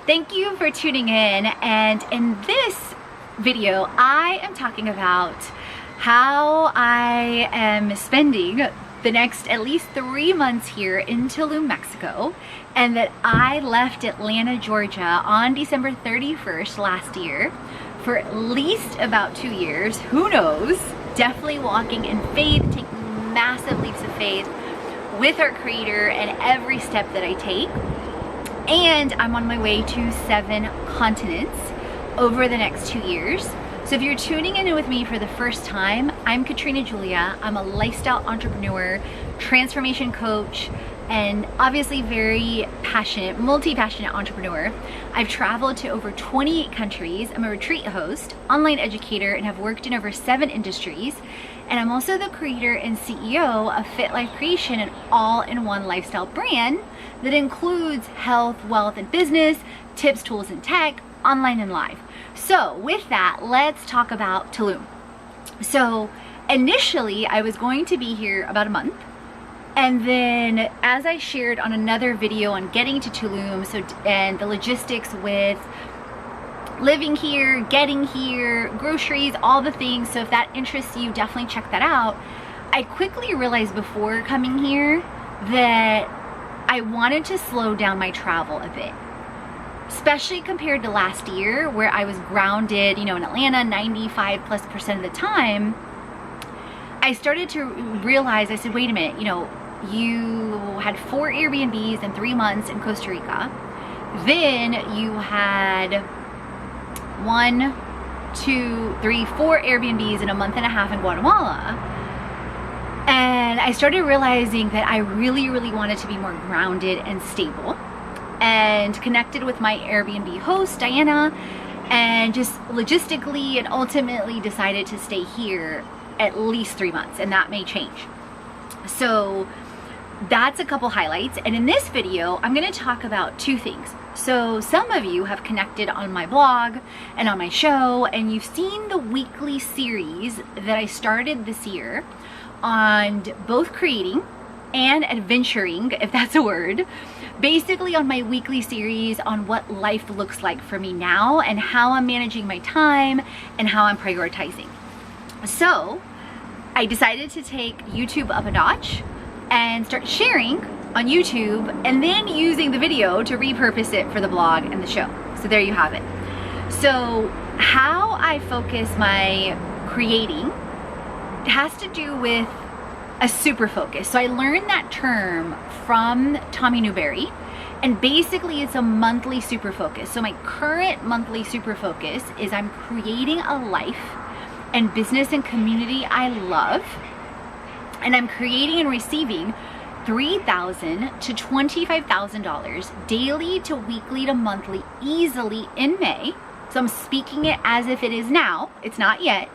Thank you for tuning in, and in this video I am talking about how I am spending the next at least 3 months here in Tulum, Mexico, and that I left Atlanta, Georgia on December 31st last year for at least about 2 years, who knows, definitely walking in faith, taking massive leaps of faith with our Creator and every step that I take. And I'm on my way to 7 continents over the next 2 years. So if you're tuning in with me for the first time, I'm Katrina Julia. I'm a lifestyle entrepreneur, transformation coach, and obviously very passionate, multi-passionate entrepreneur. I've traveled to over 28 countries. I'm a retreat host, online educator, and have worked in over 7 industries. And I'm also the creator and CEO of Fit Life Creation, an all-in-one lifestyle brand that includes health, wealth, and business, tips, tools, and tech, online and live. So with that, let's talk about Tulum. So initially, I was going to be here about a month. And then as I shared on another video on getting to Tulum, and the logistics with living here, getting here, groceries, all the things. So if that interests you, definitely check that out. I quickly realized before coming here that I wanted to slow down my travel a bit, especially compared to last year where I was grounded, in Atlanta 95+% of the time. I started to realize, I said, wait a minute, you had 4 Airbnbs in 3 months in Costa Rica. Then you had 1, 2, 3, 4 Airbnbs in a month and a half in Guatemala. And I started realizing that I really, really wanted to be more grounded and stable, and connected with my Airbnb host, Diana, and just logistically and ultimately decided to stay here at least 3 months, and that may change. So that's a couple highlights. And in this video, I'm going to talk about 2 things. So some of you have connected on my blog and on my show, and you've seen the weekly series that I started this year on both creating and adventuring, if that's a word, basically on my weekly series on what life looks like for me now and how I'm managing my time and how I'm prioritizing. So I decided to take YouTube up a notch and start sharing on YouTube, and then using the video to repurpose it for the blog and the show. So there you have it. So how I focus my creating has to do with a super focus. So I learned that term from Tommy Newberry, and basically it's a monthly super focus. So my current monthly super focus is I'm creating a life and business and community I love, and I'm creating and receiving $3,000 to $25,000 daily to weekly to monthly easily in May. So I'm speaking it as if it is now. It's not yet.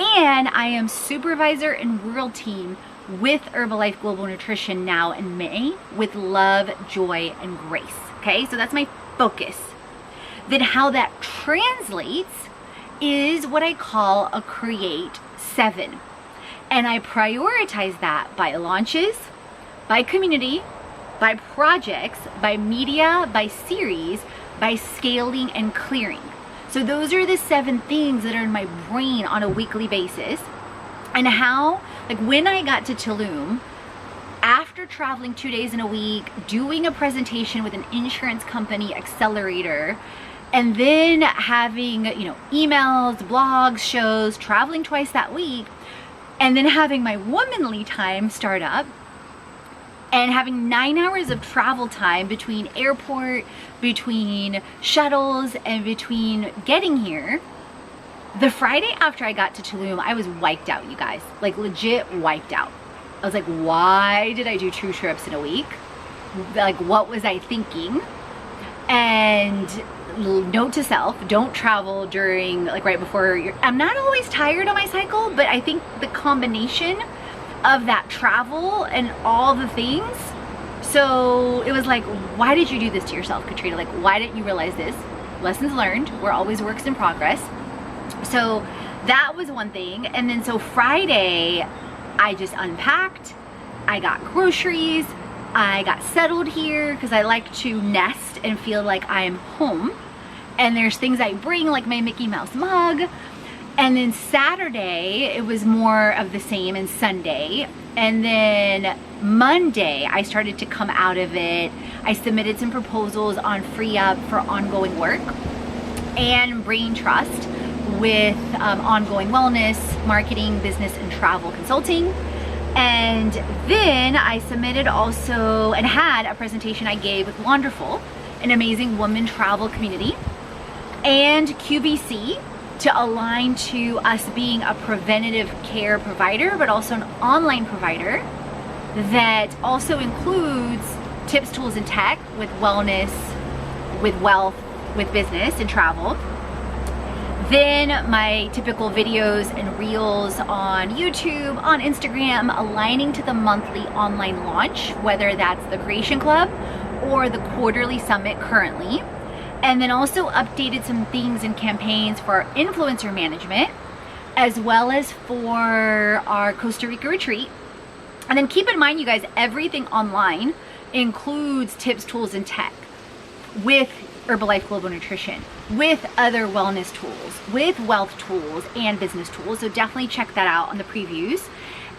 And I am supervisor and rural team with Herbalife Global Nutrition now in May with love, joy, and grace. Okay, so that's my focus. Then how that translates is what I call a Create 7. And I prioritize that by launches, by community, by projects, by media, by series, by scaling and clearing. So those are the 7 things that are in my brain on a weekly basis. And how, when I got to Tulum, after traveling 2 days in a week, doing a presentation with an insurance company accelerator, and then having, emails, blogs, shows, traveling twice that week, and then having my womanly time start up, and having 9 hours of travel time between airport, between shuttles, and between getting here. The Friday after I got to Tulum, I was wiped out, you guys. Legit wiped out. I was like, why did I do 2 trips in a week? What was I thinking? And note to self, don't travel during, right before I'm not always tired on my cycle, but I think the combination of that travel and all the things. So it was like, why did you do this to yourself, Katrina? Why didn't you realize this? Lessons learned. We're always works in progress. So that was one thing. And then so Friday, I just unpacked. I got groceries. I got settled here because I like to nest and feel like I'm home. And there's things I bring, like my Mickey Mouse mug. And then Saturday, it was more of the same, and Sunday. And then Monday, I started to come out of it. I submitted some proposals on Free Up for ongoing work and Brain Trust with ongoing wellness, marketing, business, and travel consulting. And then I submitted also and had a presentation I gave with Wonderful, an amazing woman travel community, and QVC, to align to us being a preventative care provider, but also an online provider that also includes tips, tools, and tech with wellness, with wealth, with business and travel. Then my typical videos and reels on YouTube, on Instagram, aligning to the monthly online launch, whether that's the Creation Club or the quarterly summit currently. And then also updated some things and campaigns for our influencer management, as well as for our Costa Rica retreat. And then keep in mind, you guys, everything online includes tips, tools, and tech with Herbalife Global Nutrition, with other wellness tools, with wealth tools and business tools. So definitely check that out on the previews.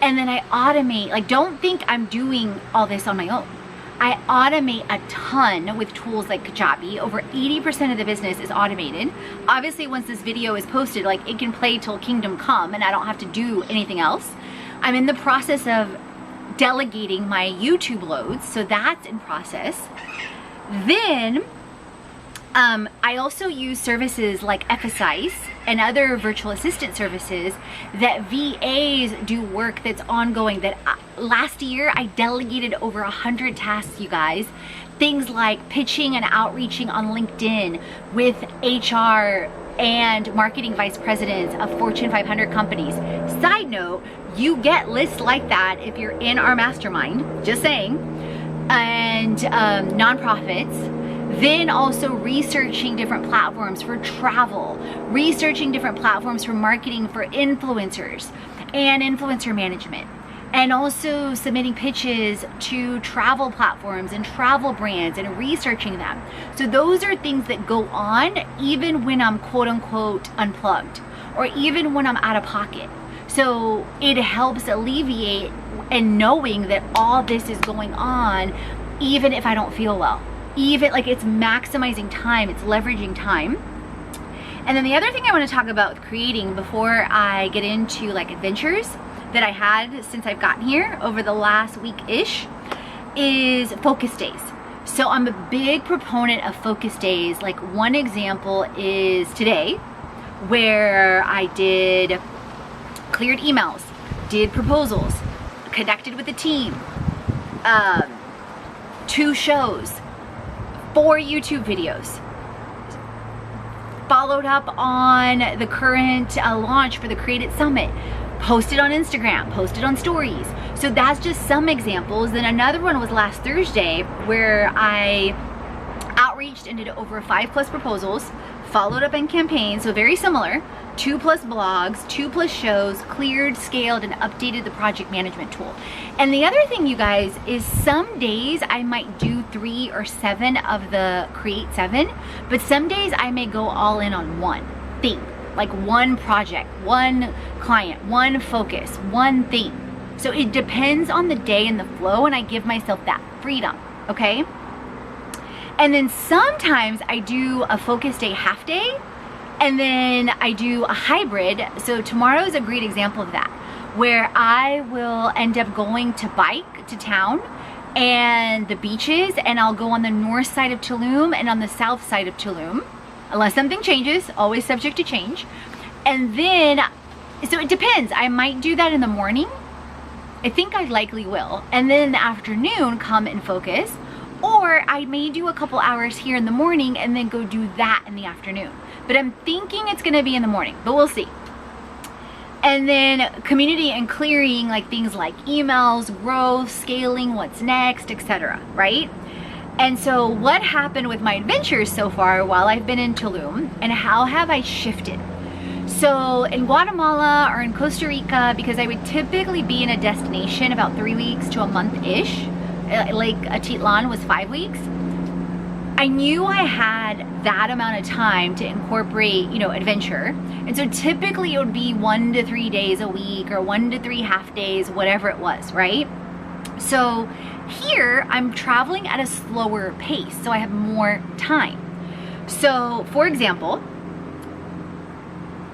And then I automate, like, don't think I'm doing all this on my own. I automate a ton with tools like Kajabi. Over 80% of the business is automated. Obviously, once this video is posted, like, it can play till kingdom come and I don't have to do anything else. I'm in the process of delegating my YouTube loads, so that's in process. Then I also use services like FSIs and other virtual assistant services that VAs do work that's ongoing. That last year I delegated over 100 tasks, you guys. Things like pitching and outreaching on LinkedIn with HR and marketing vice presidents of Fortune 500 companies. Side note, you get lists like that if you're in our mastermind, just saying, and nonprofits. Then also researching different platforms for travel, researching different platforms for marketing for influencers and influencer management, and also submitting pitches to travel platforms and travel brands and researching them. So those are things that go on even when I'm quote unquote unplugged, or even when I'm out of pocket. So it helps alleviate and knowing that all this is going on even if I don't feel well. Even like, it's maximizing time, it's leveraging time. And then the other thing I want to talk about with creating before I get into like adventures that I had since I've gotten here over the last week-ish is focus days. So I'm a big proponent of focus days. Like, one example is today, where I did cleared emails, did proposals, connected with the team, 2 shows, 4 YouTube videos, followed up on the current launch for the Create It Summit, posted on Instagram, posted on stories. So that's just some examples. Then another one was last Thursday, where I outreached and did over 5+ proposals, followed up in campaigns, so very similar, 2+ blogs, 2+ shows, cleared, scaled, and updated the project management tool. And the other thing, you guys, is some days I might do 3 or 7 of the Create 7, but some days I may go all in on one thing, like one project, one client, one focus, one thing. So it depends on the day and the flow, and I give myself that freedom, okay? And then sometimes I do a focus day half day, and then I do a hybrid. So tomorrow is a great example of that, where I will end up going to bike to town and the beaches, and I'll go on the north side of Tulum and on the south side of Tulum, unless something changes, always subject to change. And then, so it depends. I might do that in the morning. I think I likely will. And then in the afternoon, come and focus. Or I may do a couple hours here in the morning and then go do that in the afternoon. But I'm thinking it's gonna be in the morning, but we'll see. And then community and clearing, like things like emails, growth, scaling, what's next, etc., right? And so what happened with my adventures so far while I've been in Tulum, and how have I shifted? So in Guatemala or in Costa Rica, because I would typically be in a destination about 3 weeks to a month-ish, Lake Atitlan was 5 weeks. I knew I had that amount of time to incorporate, you know, adventure. And so typically it would be 1 to 3 days a week or 1 to 3 half days, whatever it was, right? So here I'm traveling at a slower pace, so I have more time. So for example,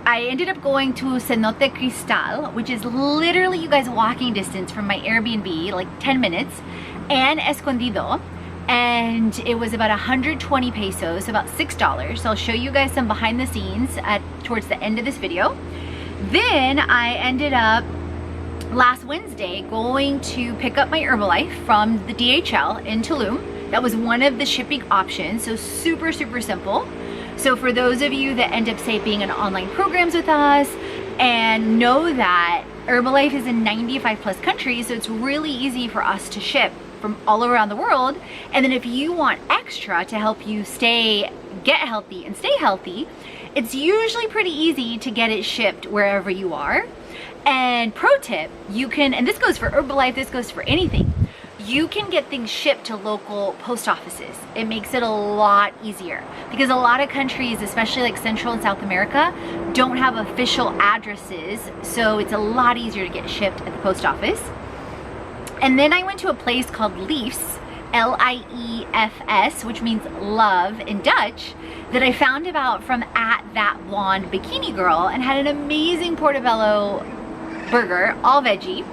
I ended up going to Cenote Cristal, which is literally, you guys, walking distance from my Airbnb, like 10 minutes, and Escondido. And it was about 120 pesos, about $6. So I'll show you guys some behind the scenes towards the end of this video. Then I ended up last Wednesday going to pick up my Herbalife from the DHL in Tulum. That was one of the shipping options, so super, super simple. So for those of you that end up, say, being in online programs with us and know that Herbalife is in 95 plus countries, so it's really easy for us to ship from all around the world. And then if you want extra to help you get healthy and stay healthy, it's usually pretty easy to get it shipped wherever you are. And pro tip, you can, and this goes for Herbalife, this goes for anything, you can get things shipped to local post offices. It makes it a lot easier because a lot of countries, especially like Central and South America, don't have official addresses. So it's a lot easier to get shipped at the post office. And then I went to a place called Liefs, L-I-E-F-S, which means love in Dutch, that I found about from @thatblondebikini girl, and had an amazing portobello burger, all veggie,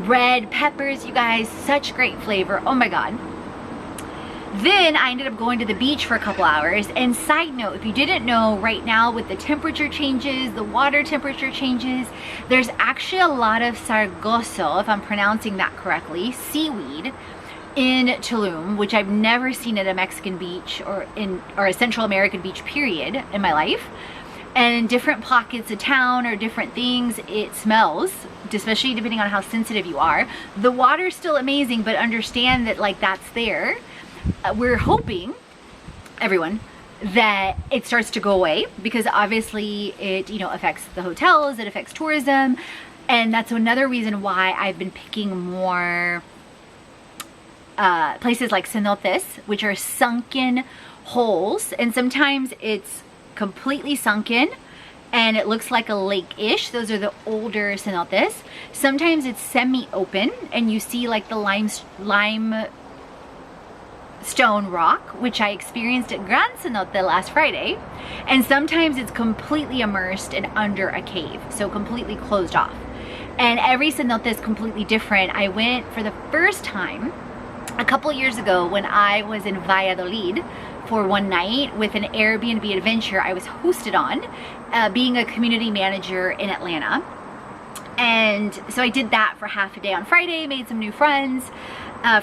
red peppers, you guys, such great flavor, oh my god. Then I ended up going to the beach for a couple hours. And side note, if you didn't know, right now with the temperature changes, the water temperature changes, there's actually a lot of sargasso, if I'm pronouncing that correctly, seaweed in Tulum, which I've never seen at a Mexican beach or a Central American beach period in my life. And in different pockets of town or different things, it smells, especially depending on how sensitive you are. The water's still amazing, but understand that like that's there. We're hoping, everyone, that it starts to go away because obviously it, you know, affects the hotels, it affects tourism, and that's another reason why I've been picking more places like cenotes, which are sunken holes, and sometimes it's completely sunken and it looks like a lake-ish. Those are the older cenotes. Sometimes it's semi-open and you see like the limestone rock, which I experienced at Gran Cenote last Friday. And sometimes it's completely immersed and under a cave, so completely closed off. And every cenote is completely different. I went for the first time a couple years ago when I was in Valladolid for one night with an Airbnb adventure I was hosted on, being a community manager in Atlanta. And so I did that for half a day on Friday, made some new friends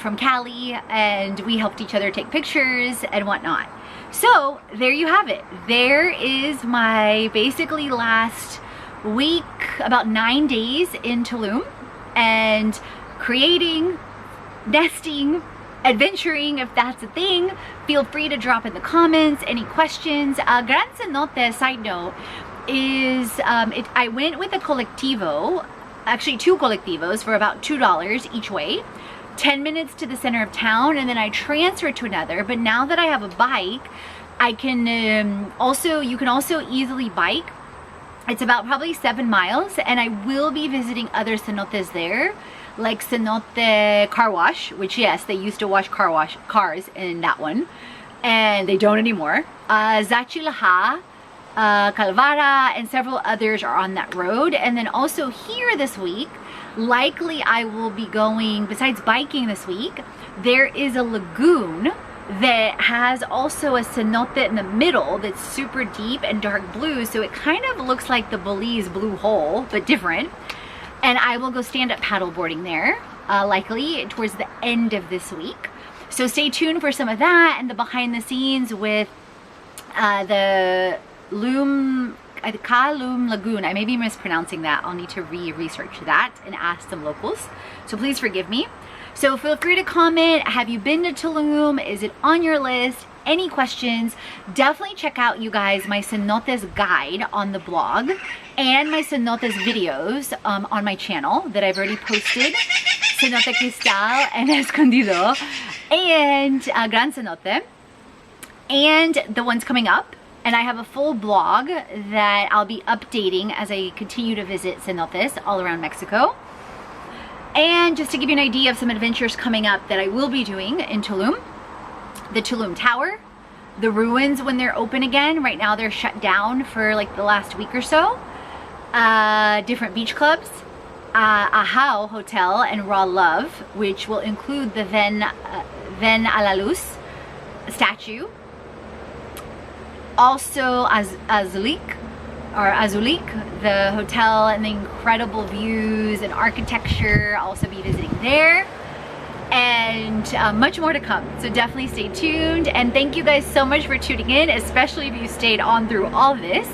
from Cali, and we helped each other take pictures and whatnot. So there you have it. There is my basically last week, about 9 days in Tulum, and creating, nesting, adventuring, if that's a thing. Feel free to drop in the comments any questions. Gran Cenote, side note, is I went with a colectivo, actually 2 colectivos for about $2 each way, 10 minutes to the center of town, and then I transferred to another. But now that I have a bike, I can you can also easily bike. It's about probably 7 miles, and I will be visiting other cenotes there, like Cenote Car Wash, which yes, they used to wash cars in that one, and they don't anymore. Zachilaha, Calvara, and several others are on that road. And then also here this week, likely I will be going, besides biking this week, there is a lagoon that has also a cenote in the middle that's super deep and dark blue, so it kind of looks like the Belize Blue Hole, but different. And I will go stand-up paddleboarding there, likely towards the end of this week. So stay tuned for some of that and the behind the scenes with the Tulum Lagoon. I may be mispronouncing that. I'll need to research that and ask some locals. So please forgive me. So feel free to comment. Have you been to Tulum? Is it on your list? Any questions? Definitely check out, you guys, my cenotes guide on the blog and my cenotes videos on my channel that I've already posted Cenote Cristal and Escondido, and Gran Cenote, and the ones coming up. And I have a full blog that I'll be updating as I continue to visit cenotes all around Mexico. And just to give you an idea of some adventures coming up that I will be doing in Tulum: the Tulum Tower, the ruins when they're open again. Right now they're shut down for like the last week or so. Different beach clubs, Ahau Hotel and Raw Love, which will include the Ven a la Luz statue. Also Azulik, the hotel, and the incredible views and architecture. I'll also be visiting there, and much more to come. So definitely stay tuned, and thank you guys so much for tuning in, especially if you stayed on through all of this.